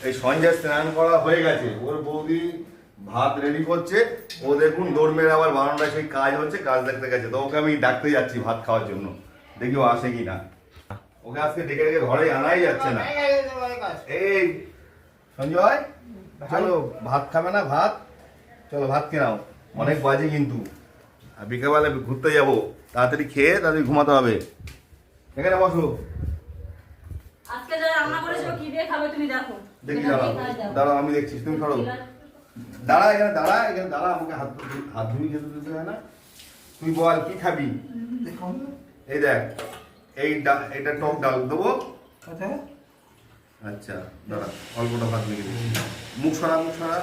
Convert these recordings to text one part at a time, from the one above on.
এই সঞ্জয় স্নান করা হয়ে গেছে, ওর বৌদি ভাত রেডি করছে, ও দেখুন দৌড় মেরে আবার বারান্দায় সেই কাজ হচ্ছে, কাজ দেখতে গেছে। তো ওকে আমি ডাকতে যাচ্ছি ভাত খাওয়ার জন্য, দেখি ও আসে কিনা। ওকে আজকে ডেকে ডেকে ঘরে আনাই যাচ্ছে না। এই সঞ্জয়, চলো ভাত খাবে না? ভাত চলো, ভাত খেয়ে অনেক বাজে কিন্তু। আর বিকেলবেলা ঘুরতে যাবো, তাড়াতাড়ি খেয়ে তাড়াতাড়ি ঘুমাতে হবে। এখানে বসো। আজকে যা রান্না করেছো কি দিয়ে খাবে তুমি দেখো। দেখি দাঁড়াও, দাঁড়াও আমি দেখছি, তুমি সরো। দাঁড়া এখানে, দাঁড়া এখানে, দাঁড়া। আমাকে হাত ধুয়ে যেতে দিতে হয় না? তুই বল কি খাবি? এই দেখ, এইটা টক ডাল দেবো। আচ্ছা দাঁড়া, অল্পটা ভাত লেগে দিচ্ছি। মুখ সরা, মুখ সরা।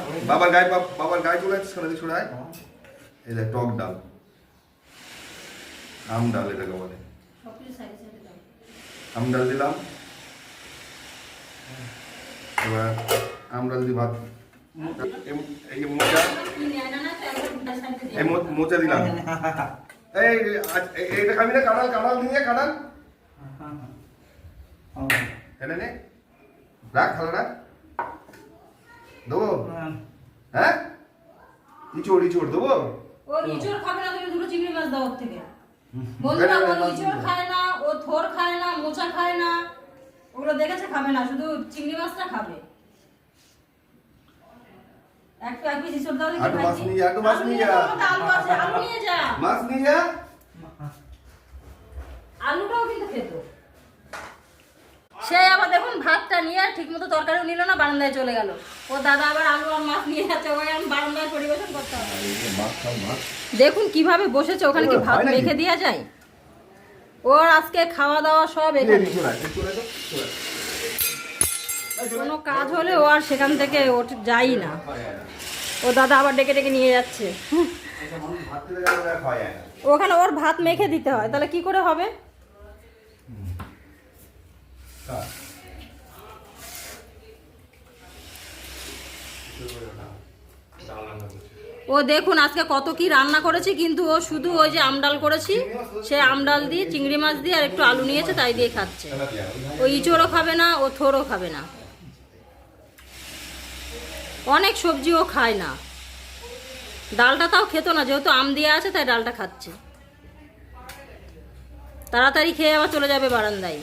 বাবার গায়ে চলে যাচ্ছে, সরা দিয়ে সরাই। এই দেখ টক ডাল, আম ডাল এটাকে বলে। আম ডাল দিলাম, এবার আম ডাল দিয়ে ভাত। এই যে মোচা, এই মোচা দিলাম। এইটা খাবি না? কাঁঠাল, কাঁঠাল দিয়ে কাঁঠাল এটা নে, রাখ খালাটা দেবো। হ্যাঁ ইঁচড়, ইঁচড় দেবো। ও ইঁচড় খাবে না, তুমি দুটো চিংড়ি মাছ দাও ওর থেকে। বন্ধুরা ও ইঁচড় খায় না, ও থোর খায় না, মোচা খায় না, ওগুলো দেখেছে খাবে না, শুধু চিংড়ি মাছটা খাবে। একটু এক পিস ইঁচড় দাও। একটু মাছ নিয়ে যা, একটু মাছ নিয়ে যা। আলু আছে, আলু নিয়ে যা। মাছ নিয়ে যা। আলুটাও কিন্তু খেত। সে আবার দেখুন ভাতটা নিয়ে ঠিক মতো তরকারিও নিল না, বারান্দায় চলে গেল। ও দাদা আবার আলু আর মাছ নিয়ে যাচ্ছে, ওখানে আমি বারান্দায় পরিবেশন করতে হবে। দেখুন কিভাবে বসেছে, ওখানে কি ভাত রেখে দেওয়া যায়? ওর আজকে খাওয়া দাওয়া সব এখানে। কোনো কাজ হলে ও আর সেখান থেকে যাই না। ও দাদা আবার ডেকে ডেকে নিয়ে যাচ্ছে। ওখানে ওর ভাত মেখে দিতে হয়, তাহলে কি করে হবে? ও দেখুন আজকে কত কি রান্না করেছি, কিন্তু ও শুধু ওই যে আমডাল করেছি, সে আমডাল দিয়ে চিংড়ি মাছ দিয়ে আর একটু আলু নিয়েছে, তাই দিয়ে খাচ্ছে। ও ইঁচড়ও খাবে না, ও থোরও খাবে না। অনেক সবজি ও খায় না। ডালটা তাও খেত না, যেহেতু আম দিয়ে আছে তাই ডালটা খাচ্ছে। তাড়াতাড়ি খেয়ে আবার চলে যাবে বারান্দায়।